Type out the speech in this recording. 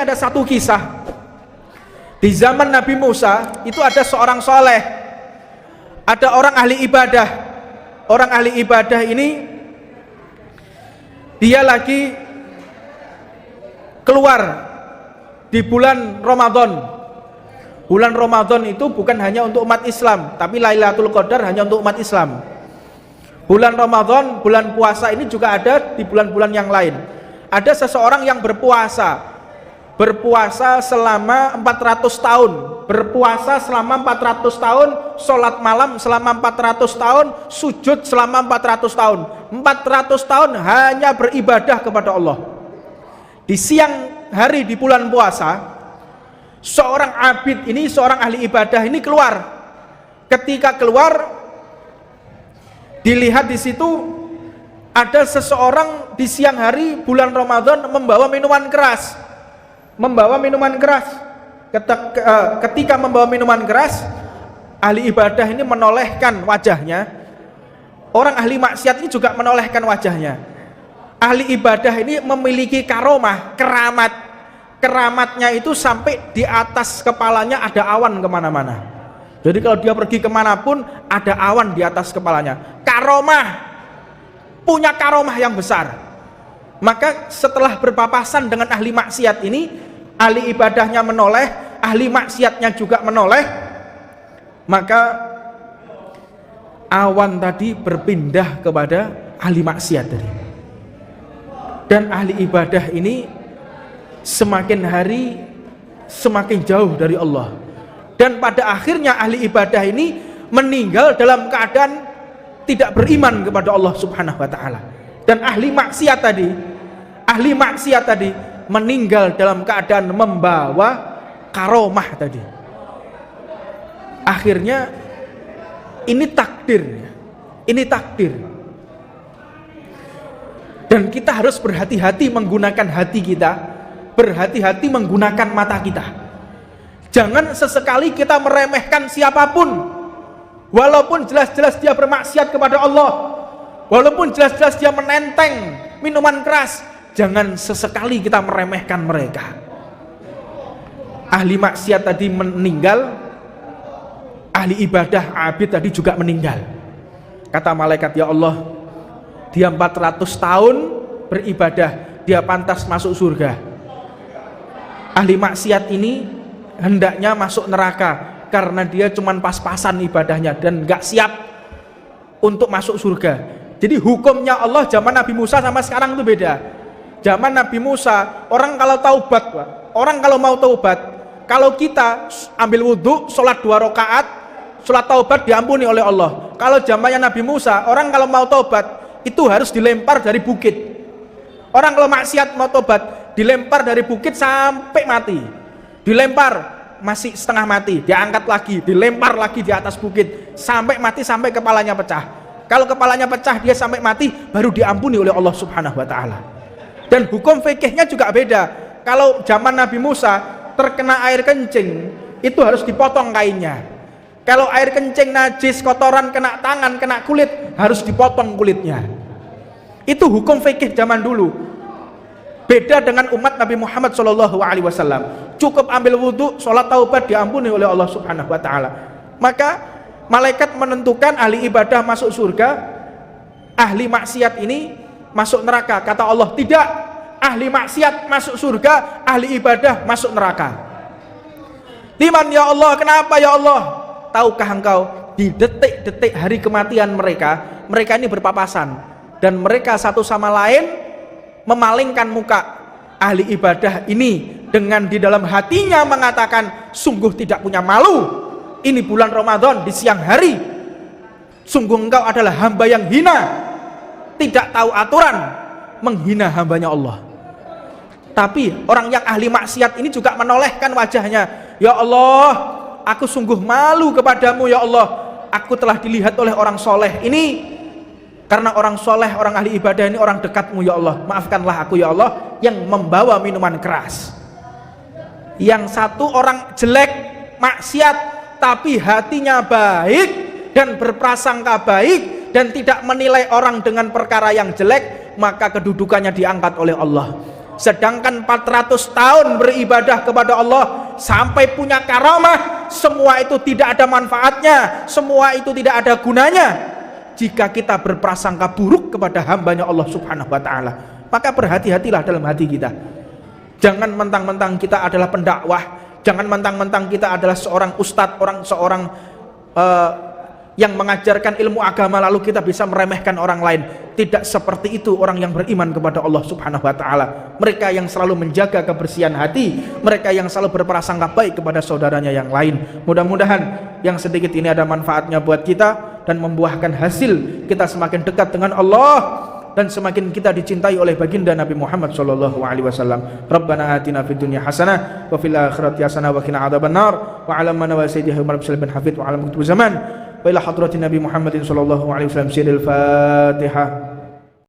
ada satu kisah. Di zaman Nabi Musa itu ada seorang soleh, ada orang ahli ibadah. Orang ahli ibadah ini dia lagi keluar di bulan Ramadan. Bulan Ramadan itu bukan hanya untuk umat Islam, tapi Lailatul Qadar hanya untuk umat Islam. Bulan Ramadan, bulan puasa ini juga ada di bulan-bulan yang lain. Ada seseorang yang berpuasa selama 400 tahun, berpuasa selama 400 tahun, sholat malam selama 400 tahun, sujud selama 400 tahun. 400 tahun hanya beribadah kepada Allah. Di siang hari di bulan puasa, seorang abid ini, seorang ahli ibadah ini keluar. Ketika keluar, dilihat di situ ada seseorang di siang hari bulan Ramadan membawa minuman keras. Ketika membawa minuman keras, ahli ibadah ini menolehkan wajahnya. Orang ahli maksiat ini juga menolehkan wajahnya. Ahli ibadah ini memiliki karomah, keramatnya itu sampai di atas kepalanya ada awan kemana-mana. Jadi kalau dia pergi kemanapun ada awan di atas kepalanya. Punya karomah yang besar. Maka setelah berpapasan dengan ahli maksiat ini, ahli ibadahnya menoleh, ahli maksiatnya juga menoleh, maka awan tadi berpindah kepada ahli maksiat tadi. Dan ahli ibadah ini semakin hari semakin jauh dari Allah. Dan pada akhirnya ahli ibadah ini meninggal dalam keadaan tidak beriman kepada Allah Subhanahu wa taala. Dan ahli maksiat tadi meninggal dalam keadaan membawa karomah tadi. Akhirnya ini takdir. Dan kita harus berhati-hati menggunakan hati kita, berhati-hati menggunakan mata kita. Jangan sesekali kita meremehkan siapapun, walaupun jelas-jelas dia bermaksiat kepada Allah, walaupun jelas-jelas dia menenteng minuman keras. Jangan sesekali kita meremehkan mereka. Ahli maksiat tadi meninggal, ahli ibadah abid tadi juga meninggal. Kata malaikat, ya Allah, dia 400 tahun beribadah, dia pantas masuk surga. Ahli maksiat ini hendaknya masuk neraka karena dia cuma pas-pasan ibadahnya dan gak siap untuk masuk surga. Jadi hukumnya Allah zaman Nabi Musa sama sekarang itu beda. Zaman Nabi Musa, orang kalau taubat, orang kalau mau taubat, kalau kita ambil wudhu, sholat 2 rakaat, sholat taubat diampuni oleh Allah. Kalau zamannya Nabi Musa, orang kalau mau taubat itu harus dilempar dari bukit. Orang kalau maksiat mau taubat dilempar dari bukit sampai mati. Dilempar masih setengah mati, diangkat lagi, dilempar lagi di atas bukit sampai mati, sampai kepalanya pecah. Kalau kepalanya pecah dia sampai mati, baru diampuni oleh Allah Subhanahu wa taala. Dan hukum fikihnya juga beda. Kalau zaman Nabi Musa terkena air kencing, itu harus dipotong kainnya. Kalau air kencing najis, kotoran kena tangan, kena kulit, harus dipotong kulitnya. Itu hukum fikih zaman dulu. Beda dengan umat Nabi Muhammad SAW. Cukup ambil wudhu, sholat taubat, diampuni oleh Allah Subhanahu wa taala. Maka malaikat menentukan ahli ibadah masuk surga, ahli maksiat ini masuk neraka. Kata Allah, tidak, ahli maksiat masuk surga, ahli ibadah masuk neraka. Liman ya Allah, kenapa ya Allah? Tahukah engkau di detik-detik hari kematian mereka ini berpapasan dan mereka satu sama lain memalingkan muka. Ahli ibadah ini dengan di dalam hatinya mengatakan, sungguh tidak punya malu, ini bulan Ramadan di siang hari, sungguh engkau adalah hamba yang hina, tidak tahu aturan, menghina hambanya Allah. Tapi orang yang ahli maksiat ini juga menolehkan wajahnya. Ya Allah, aku sungguh malu kepadamu ya Allah, aku telah dilihat oleh orang soleh ini, karena orang soleh, orang ahli ibadah ini orang dekatmu ya Allah, maafkanlah aku ya Allah yang membawa minuman keras. Yang satu orang jelek, maksiat, tapi hatinya baik dan berprasangka baik dan tidak menilai orang dengan perkara yang jelek, maka kedudukannya diangkat oleh Allah. Sedangkan 400 tahun beribadah kepada Allah sampai punya karamah, semua itu tidak ada manfaatnya, semua itu tidak ada gunanya jika kita berprasangka buruk kepada hambanya Allah subhanahu wa ta'ala. Maka berhati-hatilah dalam hati kita. Jangan mentang-mentang kita adalah pendakwah, jangan mentang-mentang kita adalah seorang ustadz, seorang yang mengajarkan ilmu agama lalu kita bisa meremehkan orang lain. Tidak seperti itu orang yang beriman kepada Allah subhanahu wa ta'ala. Mereka yang selalu menjaga kebersihan hati, mereka yang selalu berprasangka baik kepada saudaranya yang lain. Mudah-mudahan yang sedikit ini ada manfaatnya buat kita dan membuahkan hasil kita semakin dekat dengan Allah dan semakin kita dicintai oleh baginda Nabi Muhammad sallallahu alaihi wasallam. Rabbana atina fid dunya hasanah wa fil akhirati hasanah wa qina adzabannar wa 'ala man wa sayyidina Umar bin Hafid wa 'ala zaman wa ila hadratin Nabi Muhammadin sallallahu alaihi wasallam. Al-Fatihah.